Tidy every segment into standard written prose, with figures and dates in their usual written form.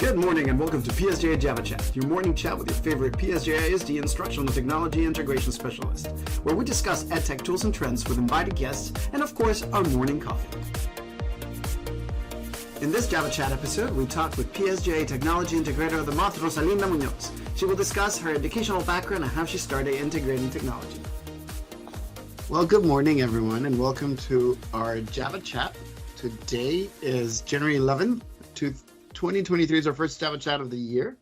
Good morning and welcome to PSJA Java Chat, your morning chat with your favorite PSJA ISD Instructional Technology Integration Specialist, where we discuss EdTech tools and trends with invited guests and, of course, our morning coffee. In this Java Chat episode, we talk with PSJA Technology Integrator of the month, Rosalinda Muñoz. She will discuss her educational background and how she started integrating technology. Well, good morning, everyone, and welcome to our Java Chat. Today is January 11th, 2023 is our first Java Chat of the year,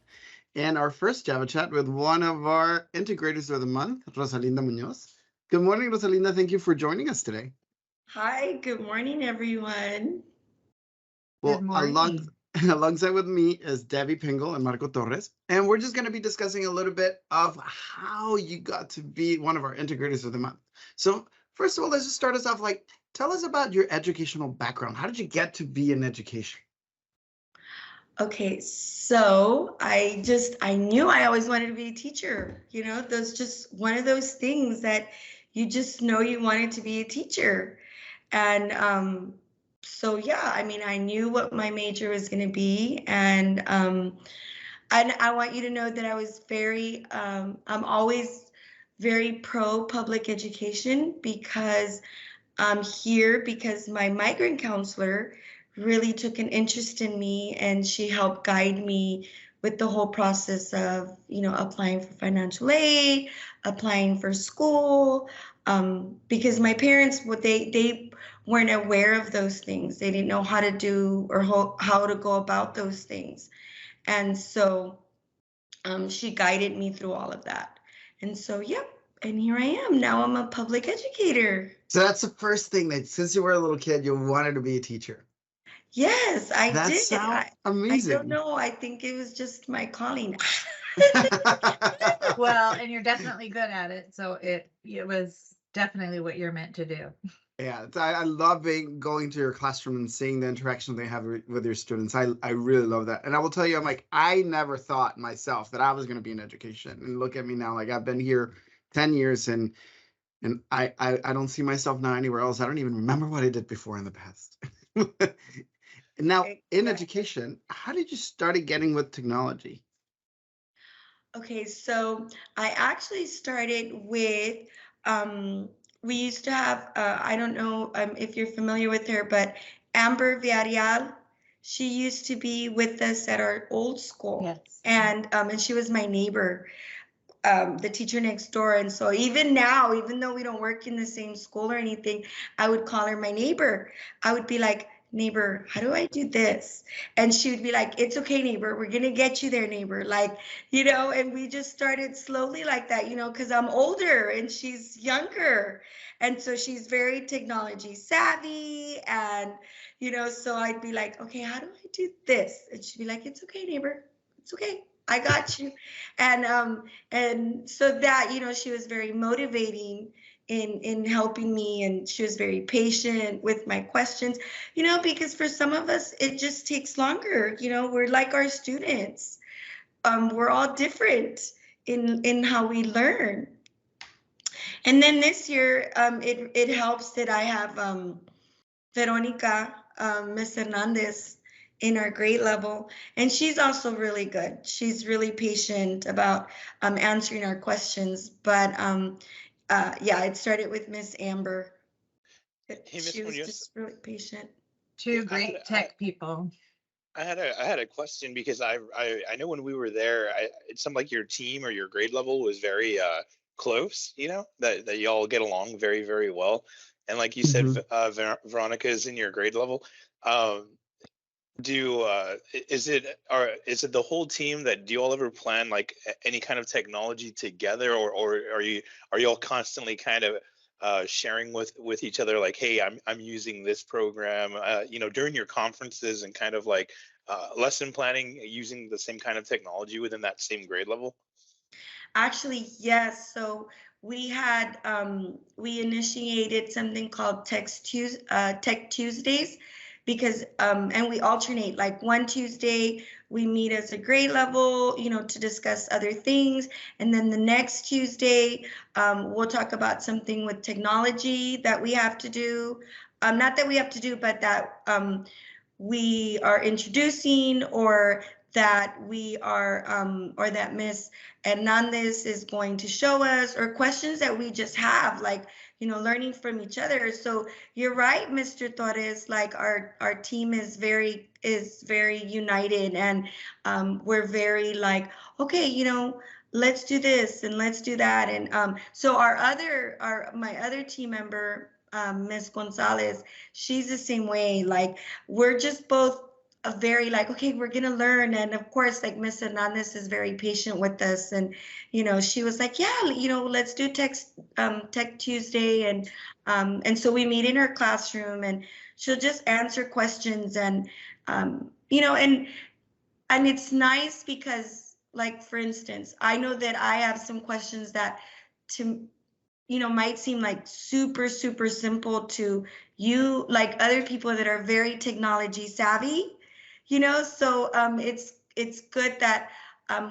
and our first Java Chat with one of our integrators of the month, Rosalinda Muñoz. Good morning, Rosalinda. Thank you for joining us today. Hi, good morning, everyone. Well, alongside with me is Debbie Pingle and Marco Torres, and we're just going to be discussing a little bit of how you got to be one of our integrators of the month. So first of all, let's just start us off. Tell us about your educational background. How did you get to be in education? Okay, so I knew I always wanted to be a teacher. You know, that's just one of those things that you just know you wanted to be a teacher. And so, yeah, I mean, I knew what my major was going to be. And I want you to know that I was I'm always very pro public education because I'm here because my migrant counselor really took an interest in me, and she helped guide me with the whole process of, applying for financial aid, applying for school, because my parents, they weren't aware of those things. They didn't know how to do or how to go about those things. And so she guided me through all of that. And so, yep. And here I am. Now I'm a public educator. So that's the first thing that since you were a little kid, you wanted to be a teacher. Yes, I did. That sounds amazing. I don't know. I think it was just my calling. Well, and you're definitely good at it. So it was definitely what you're meant to do. Yeah, I love going to your classroom and seeing the interaction they have with your students. I really love that. And I will tell you, I never thought myself that I was going to be in education. And look at me now. I've been here 10 years and I don't see myself now anywhere else. I don't even remember what I did before in the past. Now, in education, how did you start getting with technology? Okay, so I actually started with, we used to have, I don't know if you're familiar with her, but Amber Villarreal, she used to be with us at our old school. Yes. And she was my neighbor, the teacher next door. And so even now, even though we don't work in the same school or anything, I would call her my neighbor. I would be like, neighbor, how do I do this? And she would be like, it's okay, neighbor, we're gonna get you there, neighbor. And we just started slowly like that, because I'm older and she's younger. And so she's very technology savvy. And, so I'd be like, okay, how do I do this? And she'd be like, it's okay, neighbor, it's okay, I got you. And so that, she was very motivating in helping me, and she was very patient with my questions, because for some of us it just takes longer. We're like our students. We're all different in how we learn. And then this year it helps that I have Veronica, Miss Hernandez, in our grade level, and she's also really good. She's really patient about answering our questions. But yeah, it started with Miss Amber. She was just really patient. Two great tech people. I had a question because I know when we were there, it seemed like your team or your grade level was very close. That y'all get along very, very well. And like you said, Veronica is in your grade level. Is it the whole team that do you all ever plan like any kind of technology together, or are you all constantly kind of sharing with each other, like, hey, I'm using this program during your conferences, and kind of like lesson planning using the same kind of technology within that same grade level? Actually, yes. So we had we initiated something called Tech Tuesdays, because and we alternate, like one Tuesday we meet as a grade level, to discuss other things, and then the next Tuesday we'll talk about something with technology that we have to do, not that we have to do, but that we are introducing, or that we are, or that Miss Hernandez is going to show us, or questions that we just have, like, learning from each other. So you're right, Mr. Torres, like our team is very united, and we're very like, okay, let's do this and let's do that. And so my other team member, Miss Gonzalez, she's the same way. Like, we're just both very like, okay, we're gonna learn. And of course, like, Miss Hernandez is very patient with us, and she was like, yeah, let's do Tech Tuesday. And so we meet in her classroom, and she'll just answer questions. And and it's nice because, like, for instance, I know that I have some questions that might seem like super, super simple to you, like other people that are very technology savvy, so it's good that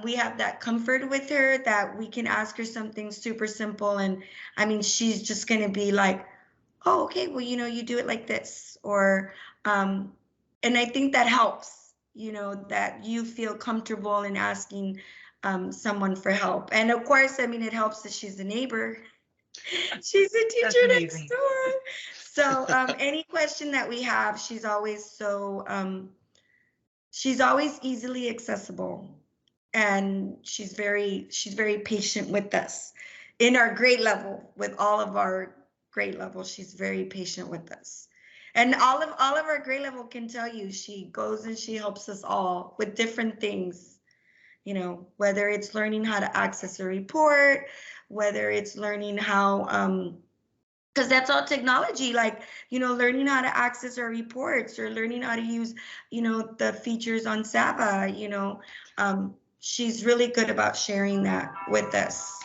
we have that comfort with her, that we can ask her something super simple. And I mean, she's just going to be like, oh, okay, well, you do it like this. Or, and I think that helps, that you feel comfortable in asking someone for help. And of course, I mean, it helps that she's a neighbor. She's a teacher next door. So any question that we have, she's always easily accessible, and she's very patient with us in our grade level. With all of our grade level, she's very patient with us. And all of our grade level can tell you, she goes and she helps us all with different things, whether it's learning how to access a report, whether it's learning how, because that's all technology, like, learning how to access our reports, or learning how to use, the features on Saba, she's really good about sharing that with us.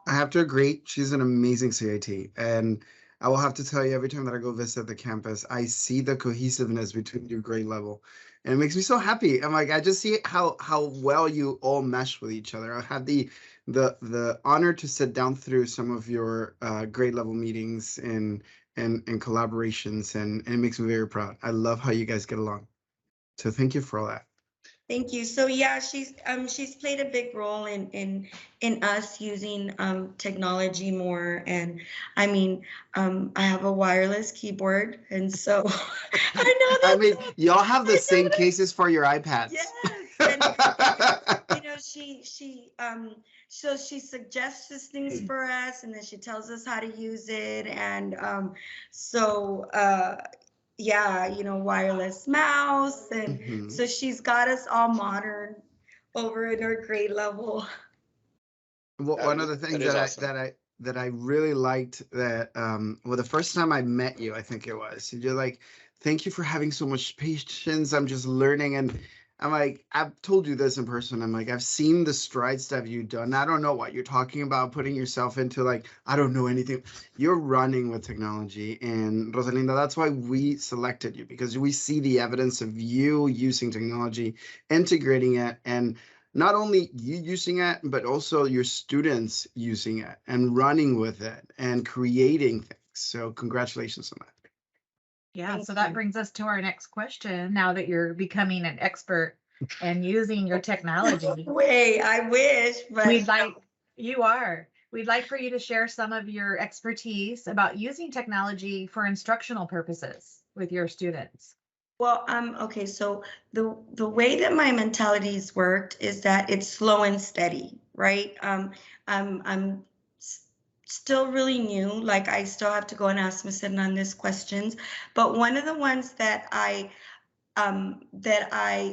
I have to agree. She's an amazing CIT. And I will have to tell you, every time that I go visit the campus, I see the cohesiveness between your grade level. And it makes me so happy. I'm like, I just see how well you all mesh with each other. I had the honor to sit down through some of your grade level meetings and collaborations, and it makes me very proud. I love how you guys get along. So thank you for all that. Thank you. So yeah, she's played a big role in us using technology more. And I mean, I have a wireless keyboard, and so I know that. I mean, y'all have the same cases for your iPads. Yes. And, so she suggests things for us, and then she tells us how to use it. And yeah, wireless mouse. And so she's got us all modern over in her grade level. Well, one of the things that I really liked, that well, the first time I met you, I think it was, you're like, thank you for having so much patience. I'm just learning. And I'm like, I've told you this in person. I'm like, I've seen the strides that you've done. I don't know what you're talking about, putting yourself into, like, I don't know anything. You're running with technology. And Rosalinda, that's why we selected you, because we see the evidence of you using technology, integrating it, and not only you using it, but also your students using it and running with it and creating things. So congratulations on that. Yeah, Thank so that you. brings us to our next question. Now that you're becoming an expert and using your technology, Wait, I wish, but we'd like for you to share some of your expertise about using technology for instructional purposes with your students. Well, okay, so the way that my mentality's worked is that it's slow and steady, right? I'm still really new. Like, I still have to go and ask Ms. Hernandez questions. But one of the ones that I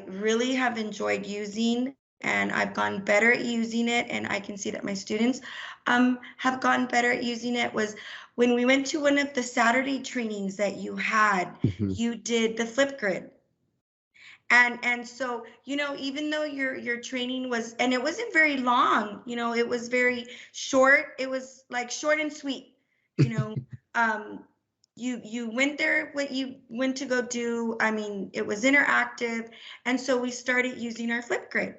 really have enjoyed using, and I've gotten better at using it, and I can see that my students have gotten better at using it, was when we went to one of the Saturday trainings that you had. You did the Flipgrid. And so, even though your training was, and it wasn't very long, it was very short. It was like short and sweet, you went there, what you went to go do. I mean, it was interactive. And so we started using our Flipgrid.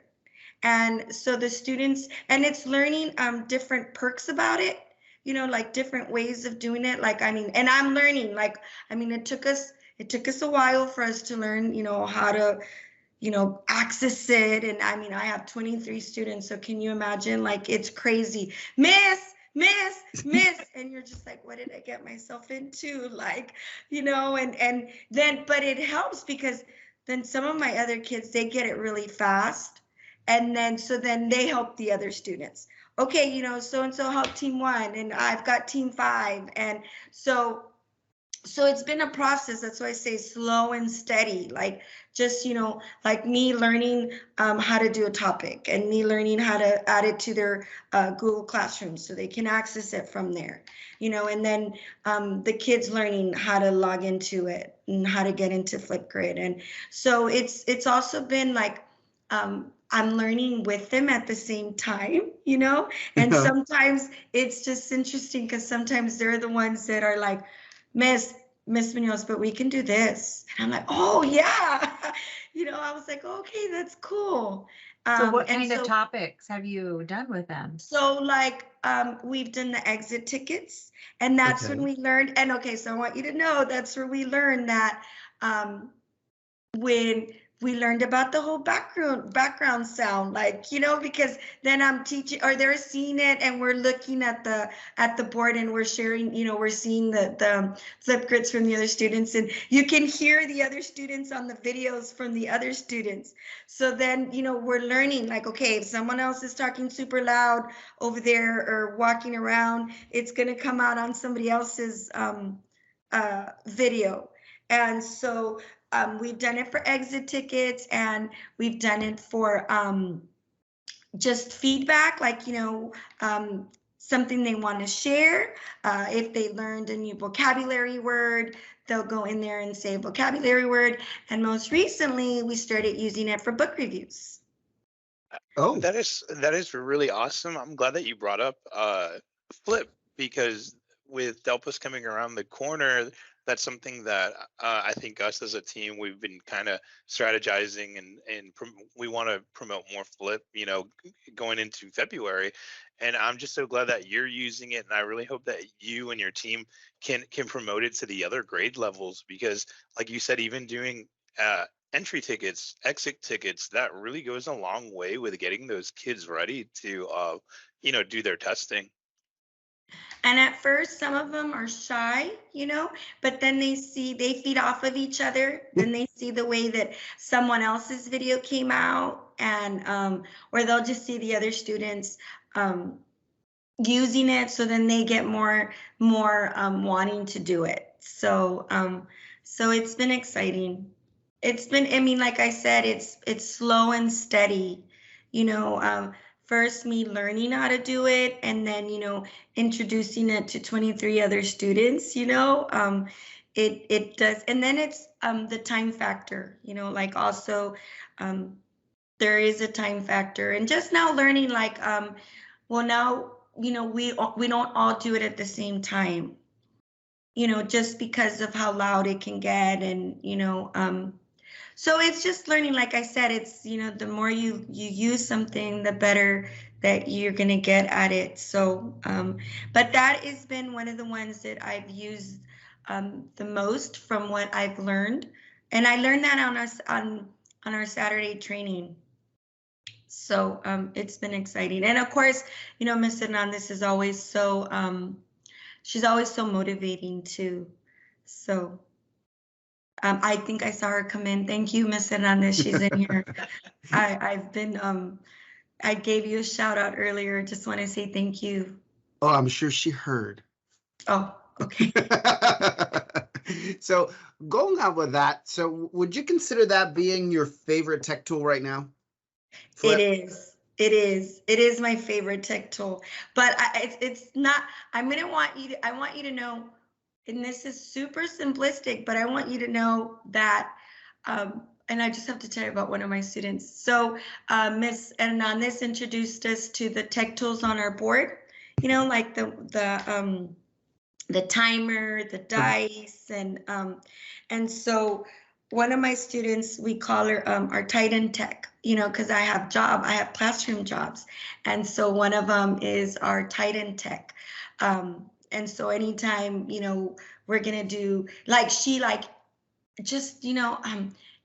And so the students, and it's learning different perks about it, like different ways of doing it. Like, I mean, and I'm learning, like, I mean, it took us a while for us to learn, how to, access it. And I mean, I have 23 students, so can you imagine? Like, it's crazy. Miss, and you're just like, what did I get myself into? Like, and then, but it helps because then some of my other kids, they get it really fast. And then, so then they help the other students. Okay, so-and-so helped team 1 and I've got team 5. And so it's been a process. That's why I say slow and steady, like just, like me learning how to do a topic and me learning how to add it to their Google Classroom so they can access it from there, and then the kids learning how to log into it and how to get into Flipgrid. And so it's also been like, I'm learning with them at the same time, and sometimes it's just interesting because sometimes they're the ones that are like, Miss Muñoz, but we can do this. And I'm like, oh yeah. I was like, okay, that's cool. So what kind of topics have you done with them? So like, we've done the exit tickets, and that's when we learned, and okay, so I want you to know that's where we learned that when we learned about the whole background sound, like, because then I'm teaching, or they're seeing it and we're looking at the board and we're sharing, we're seeing the Flipgrids from the other students, and you can hear the other students on the videos from the other students. So then, we're learning like, okay, if someone else is talking super loud over there or walking around, it's going to come out on somebody else's video. And so we've done it for exit tickets, and we've done it for just feedback, like, something they want to share. If they learned a new vocabulary word, they'll go in there and say vocabulary word. And most recently, we started using it for book reviews. Oh, that is really awesome. I'm glad that you brought up Flip, because with Delpus coming around the corner, that's something that I think us as a team, we've been kind of strategizing, and we want to promote more Flip, going into February. And I'm just so glad that you're using it, and I really hope that you and your team can promote it to the other grade levels, because like you said, even doing entry tickets, exit tickets, that really goes a long way with getting those kids ready to do their testing. And at first, some of them are shy, but then they feed off of each other. Then they see the way that someone else's video came out, and or they'll just see the other students using it. So then they get more wanting to do it. So so it's been exciting. It's been, I mean, like I said, it's slow and steady, first me learning how to do it, and then, introducing it to 23 other students, it does. And then it's the time factor, like also there is a time factor, and just now learning like, well, now, we don't all do it at the same time, just because of how loud it can get. And, so it's just learning, like I said, it's, the more you use something, the better that you're going to get at it. So, but that has been one of the ones that I've used the most from what I've learned. And I learned that on our Saturday training. So it's been exciting. And of course, Ms. Hernandez is always so, she's always so motivating too. So. I think I saw her come in. Thank you, Ms. Hernandez. She's in here. I've been, I gave you a shout out earlier. Just want to say thank you. Oh, I'm sure she heard. Oh, okay. So going on with that, so would you consider that being your favorite tech tool right now? Flip? It is my favorite tech tool, but it's not. I want you to know, and this is super simplistic, but I want you to know that, and I just have to tell you about one of my students. So Ms. Hernandez introduced us to the tech tools on our board, like the timer, the dice, and so one of my students, we call her our Titan Tech, because I have classroom jobs, and so one of them is our Titan Tech. And so anytime, we're going to do, like, she, like, just,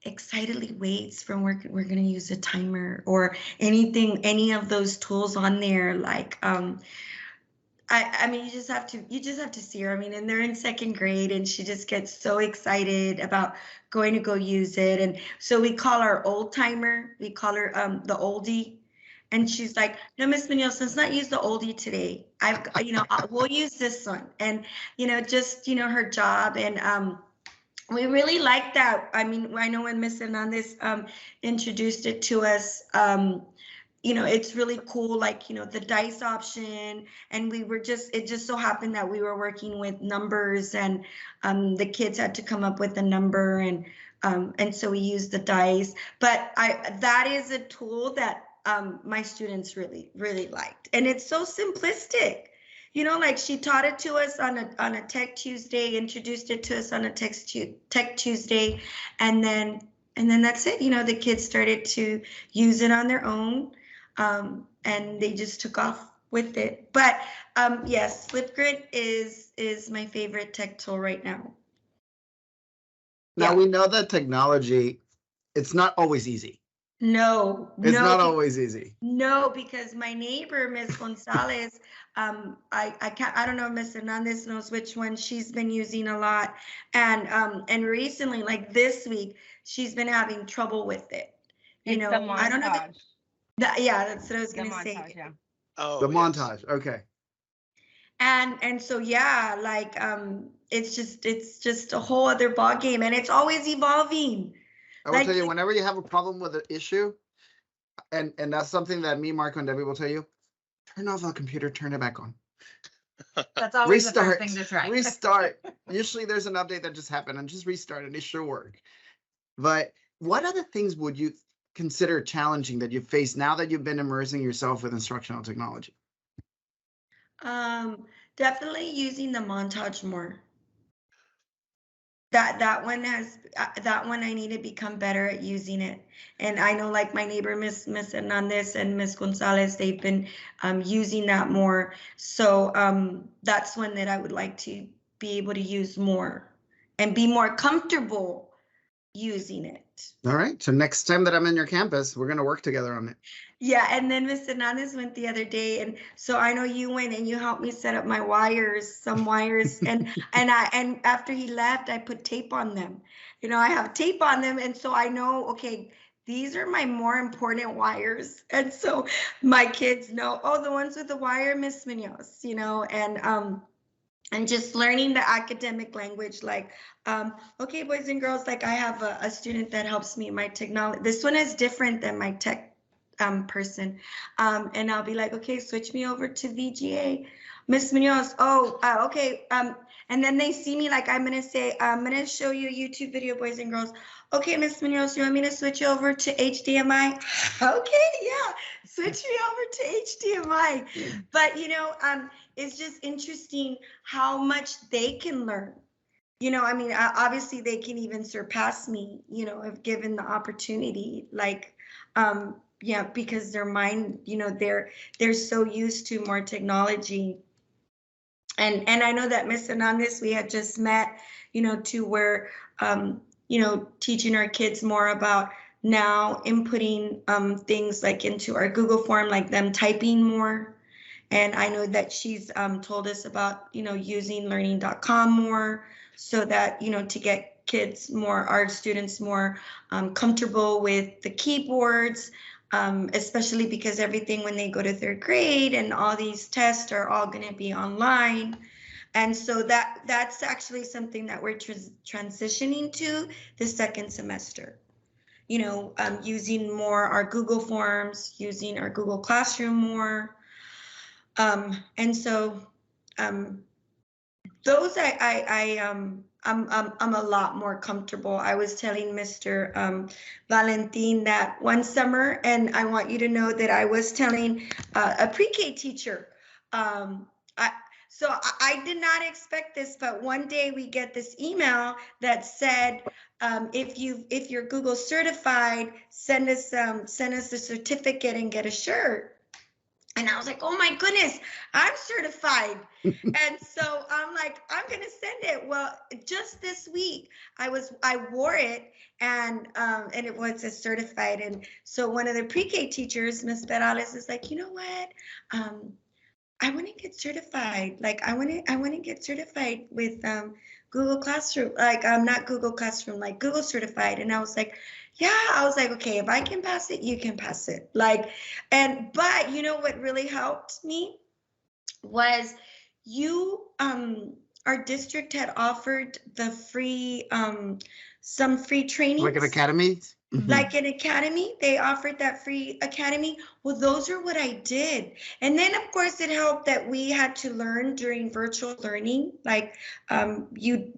excitedly waits from we're going to use a timer or anything, any of those tools on there. Like, I mean, you just have to see her. I mean, and they're in second grade and she just gets so excited about going to go use it. And so we call our old timer, we call her the oldie. And she's like, no, Miss Munoz, let's not use the oldie today. We'll use this one. And, just, her job. And we really like that. I mean, I know when Miss Hernandez introduced it to us, it's really cool, like, the dice option. And it just so happened that we were working with numbers and the kids had to come up with a number and so we used the dice. But that is a tool that my students really, really liked. And it's so simplistic. Like she taught it to us on a Tech Tuesday, introduced it to us on a Tech Tuesday, and then that's it. The kids started to use it on their own, and they just took off with it. But yes, Flipgrid is my favorite tech tool right now. Now we know that technology, it's not always easy. No, it's not always easy. No, because my neighbor, Miss Gonzalez, I don't know if Miss Hernandez knows which one she's been using a lot, and recently, like this week, she's been having trouble with it. I don't know. That's what I was gonna say. Yeah. Oh, the yes. montage. Okay. And so like it's just a whole other ball game, and it's always evolving. I will tell you, whenever you have a problem with an issue, and that's something that me, Marco, and Debbie will tell you, turn off the computer, turn it back on. That's always the first thing to try. Restart. Usually there's an update that just happened and just restart and it should work. But what other things would you consider challenging that you face now that you've been immersing yourself with instructional technology? Definitely using the montage more. That one I need to become better at using it. And I know, like, my neighbor Miss Hernandez and Miss Gonzalez, they've been using that more. So that's one that I would like to be able to use more and be more comfortable using it. All right. So next time that I'm in your campus, we're going to work together on it. Yeah, and then Miss Hernandez went the other day, and so I know you went and you helped me set up my some wires, and after he left, I put tape on them. I have tape on them, and so I know, okay, these are my more important wires, and so my kids know, oh, the ones with the wire, Miss Munoz, and just learning the academic language, like, okay, boys and girls, like I have a student that helps me in my technology. This one is different than my tech person, and I'll be like, okay, switch me over to VGA, Miss Munoz. Oh, okay. And then they see me, like, I'm gonna say, I'm gonna show you a YouTube video, boys and girls. Okay, Miss Munoz, you want me to switch you over to HDMI? Okay, yeah, switch me over to HDMI. But it's just interesting how much they can learn. I mean, obviously they can even surpass me, if given the opportunity. Like, yeah, because their mind, they're so used to more technology. And I know that Miss Hernandez, we had just met, to where, teaching our kids more about now inputting things like into our Google form, like them typing more. And I know that she's told us about, using learning.com more, so that, to get our students more comfortable with the keyboards, especially because everything when they go to third grade and all these tests are all going to be online. And so that's actually something that we're transitioning to the second semester. Using more our Google Forms, using our Google Classroom more. And so those I'm a lot more comfortable. I was telling Mr. Valentin that one summer, and I want you to know that I was telling a pre-K teacher. So I did not expect this, but one day we get this email that said, if you're Google certified, send us the certificate and get a shirt. And I was like, oh my goodness, I'm certified. And so I'm like, I'm gonna send it. Well, just this week, I wore it, and it was a certified. And so one of the pre-K teachers, Miss Perales, is like, you know what? I want to get certified. Like I want to get certified with Google Classroom. Like not Google Classroom, like Google certified. And I was like, yeah. I was like, okay, if I can pass it, you can pass it. Like, but you know what really helped me was our district had offered the free some free trainings. Like an academy? Like an academy, they offered that free academy. Well, those are what I did. And then of course it helped that we had to learn during virtual learning. Like we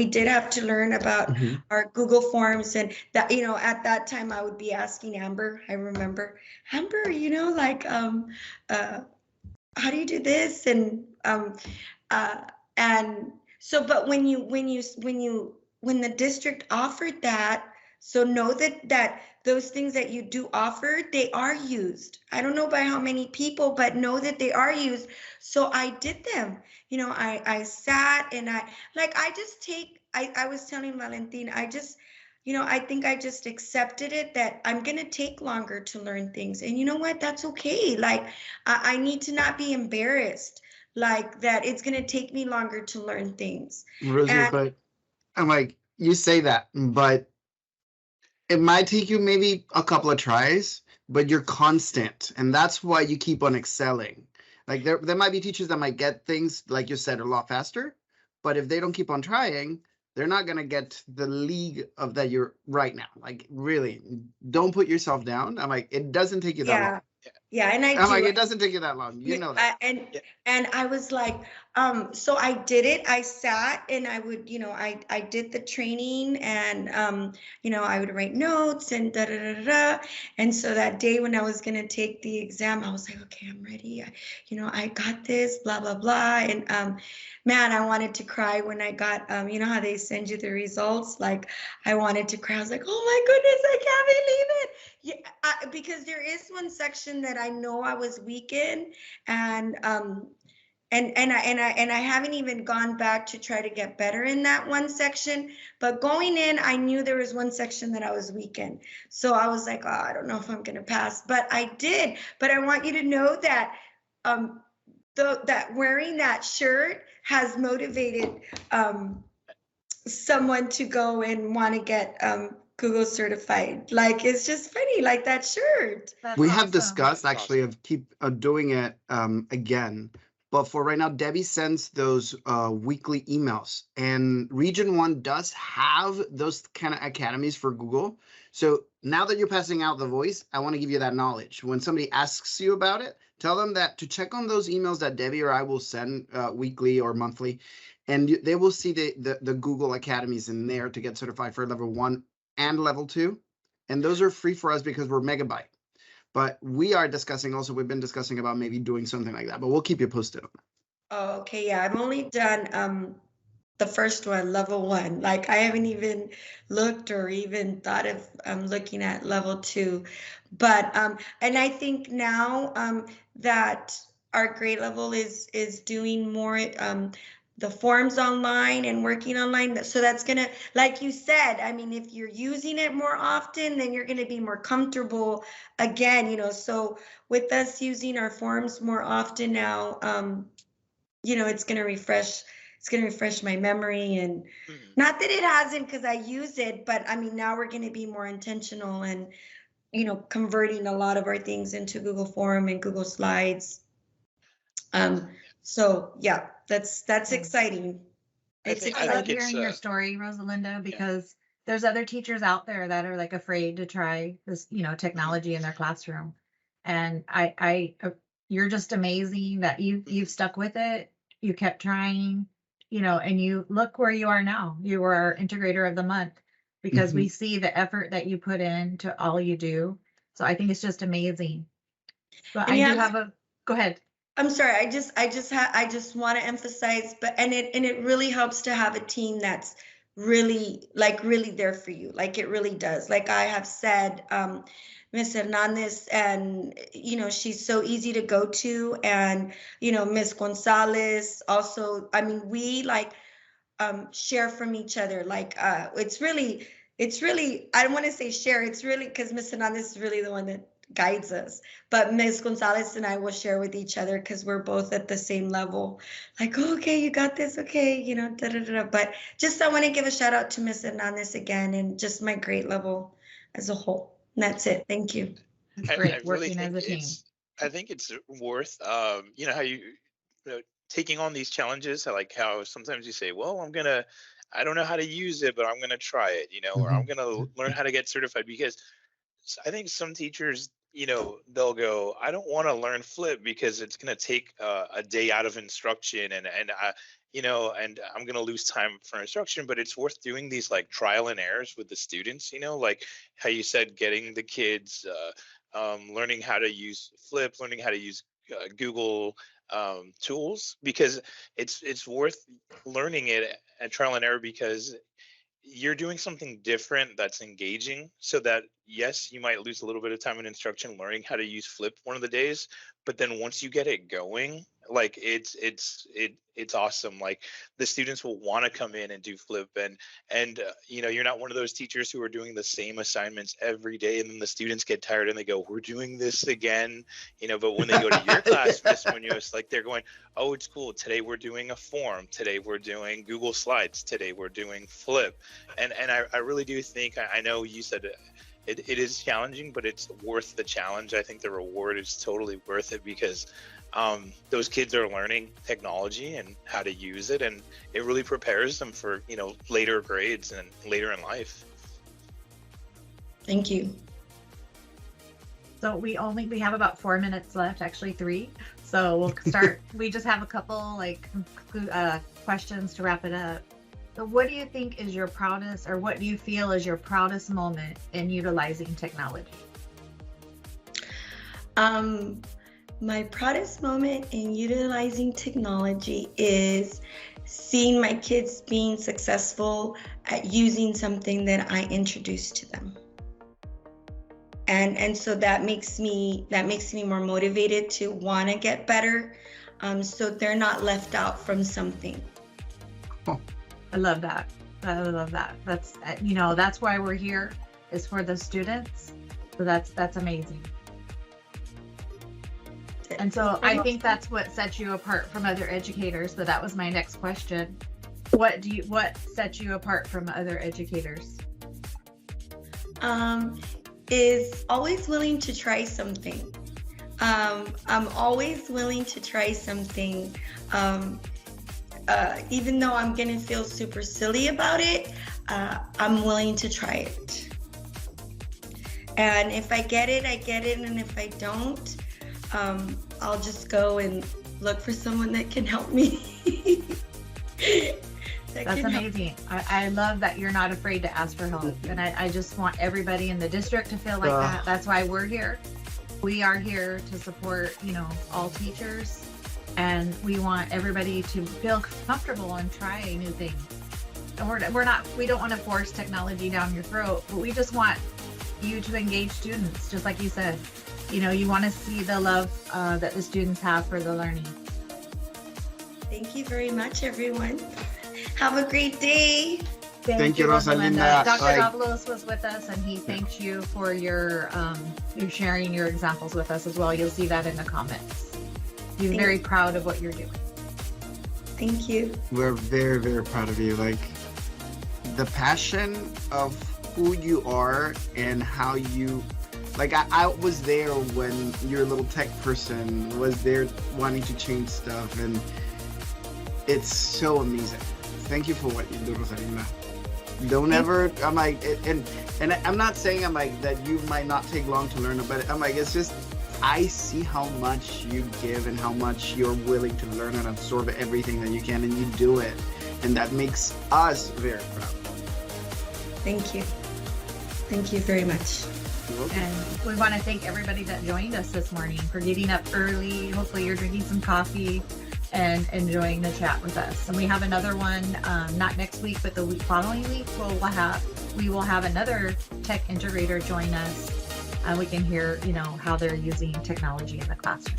did have to learn about our Google Forms, and that, at that time I would be asking Amber. I remember, Amber, like how do you do this? And so, but when the district offered that, so know that those things that you do offer, they are used. I don't know by how many people, but know that they are used. So I did them. I sat and I was telling Valentin, I think I just accepted it, that I'm going to take longer to learn things. And you know what? That's okay. Like, I need to not be embarrassed, like that it's going to take me longer to learn things. Rosie, but I'm like, you say that, but it might take you maybe a couple of tries, but you're constant. And that's why you keep on excelling. Like there might be teachers that might get things, like you said, a lot faster. But if they don't keep on trying, they're not going to get the league of that you're right now. Like, really, don't put yourself down. I'm like, it doesn't take you that long. Yeah, and I'm like, it doesn't take you that long. You know that. And I was like, so I did it. I sat and I would, I did the training, and I would write notes and da da da da. And so that day when I was gonna take the exam, I was like, okay, I'm ready. I got this, blah blah blah. And man, I wanted to cry when I got, how they send you the results. Like, I wanted to cry. I was like, oh my goodness, I can't believe it. Yeah, because there is one section that I know I was weak in, and I haven't even gone back to try to get better in that one section. But going in, I knew there was one section that I was weak in. So I was like, oh, I don't know if I'm gonna pass, but I did. But I want you to know that that wearing that shirt has motivated someone to go and want to get Google certified. Like, it's just funny, like that shirt. We have discussed actually of keep doing it again. But for right now, Debbie sends those weekly emails, and Region 1 does have those kind of academies for Google. So now that you're passing out the voice, I want to give you that knowledge. When somebody asks you about it, tell them that to check on those emails that Debbie or I will send weekly or monthly, and they will see the Google academies in there to get certified for level 1 and level 2. And those are free for us because we're megabyte. But we are discussing also, we've been discussing about maybe doing something like that, but we'll keep you posted on that. Oh, okay. Yeah, I've only done the first one, level 1. Like, I haven't even looked or even thought of looking at level 2. But and I think now that our grade level is doing more the forms online and working online. So that's gonna, like you said, I mean, if you're using it more often, then you're gonna be more comfortable again, so with us using our forms more often now, it's gonna refresh my memory. And not that it hasn't, because I use it, but I mean, now we're gonna be more intentional and, converting a lot of our things into Google Form and Google Slides. So yeah, that's exciting. I love hearing your story, Rosalinda, because there's other teachers out there that are like afraid to try this, technology in their classroom. And you're just amazing that you've stuck with it. You kept trying, and you look where you are now. You were our integrator of the month, because we see the effort that you put into all you do. So I think it's just amazing. But go ahead. I'm sorry. I just want to emphasize, and it really helps to have a team that's really, like really there for you. Like it really does. Like I have said, Miss Hernandez, and she's so easy to go to, and Miss Gonzalez also. I mean, we like share from each other. Like it's really, I don't want to say share. It's really because Miss Hernandez is really the one that guides us, but Miss Gonzalez and I will share with each other because we're both at the same level. Like, oh, okay, you got this, okay, da da da. But just I want to give a shout out to Miss Hernandez again, and just my grade level as a whole. And that's it. Thank you. Great working as a team. I think it's worth how you taking on these challenges. I like how sometimes you say, well, I don't know how to use it, but I'm gonna try it, or I'm gonna learn how to get certified, because I think some teachers, they'll go, I don't want to learn Flip because it's going to take a day out of instruction, and I'm going to lose time for instruction. But it's worth doing these like trial and errors with the students, like how you said, getting the kids learning how to use Flip, learning how to use Google tools, because it's worth learning it at trial and error, because you're doing something different that's engaging, so that yes, you might lose a little bit of time in instruction learning how to use Flip one of the days, but then once you get it going, like it's awesome. Like the students will want to come in and do Flip, and you're not one of those teachers who are doing the same assignments every day, and then the students get tired and they go, we're doing this again, but when they go to your class, Miss Muñoz, like they're going, oh, it's cool, today we're doing a form, today we're doing Google Slides, today we're doing Flip. And I really do think, I know you said it is challenging, but it's worth the challenge. I think the reward is totally worth it, because those kids are learning technology and how to use it, and it really prepares them for later grades and later in life. Thank you. So we have about 4 minutes left, actually 3. So we'll start. We just have a couple questions to wrap it up. So what do you think is your proudest, or what do you feel is your proudest moment in utilizing technology? My proudest moment in utilizing technology is seeing my kids being successful at using something that I introduced to them. And so that makes me more motivated to want to get better, so they're not left out from something. Oh. I love that. That's that's why we're here, is for the students. So that's amazing. And so I think that's what sets you apart from other educators. So that was my next question. What sets you apart from other educators? Is always willing to try something. I'm always willing to try something. Even though I'm gonna feel super silly about it, I'm willing to try it. And if I get it, I get it. And if I don't, I'll just go and look for someone that can help me. That's amazing. I love that you're not afraid to ask for help. And I just want everybody in the district to feel like that. That's why we're here. We are here to support, all teachers. And we want everybody to feel comfortable and try new things. And we don't want to force technology down your throat, but we just want you to engage students, just like you said. You want to see the love that the students have for the learning. Thank you very much, everyone. Have a great day. Thank you, Rosalinda. Dr. Avalos was with us, and he thanks you for your sharing your examples with us as well. You'll see that in the comments. He's very proud of what you're doing. Thank you. We're very, very proud of you. Like the passion of who you are and how you, like I was there when your little tech person was there wanting to change stuff, and it's so amazing. Thank you for what you do, Rosalinda. Don't ever, I'm like, and I'm not saying I'm like that you might not take long to learn, but I'm like, it's just, I see how much you give and how much you're willing to learn and absorb everything that you can, and you do it. And that makes us very proud. Thank you. Thank you very much. And we want to thank everybody that joined us this morning for getting up early. Hopefully you're drinking some coffee. and enjoying the chat with us. And we have another one, not next week, but the week following week, we will have another tech integrator join us, and we can hear, how they're using technology in the classroom.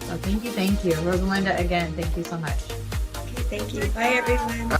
So thank you. Rosalinda, again, thank you so much. Okay, thank you. Bye, everyone.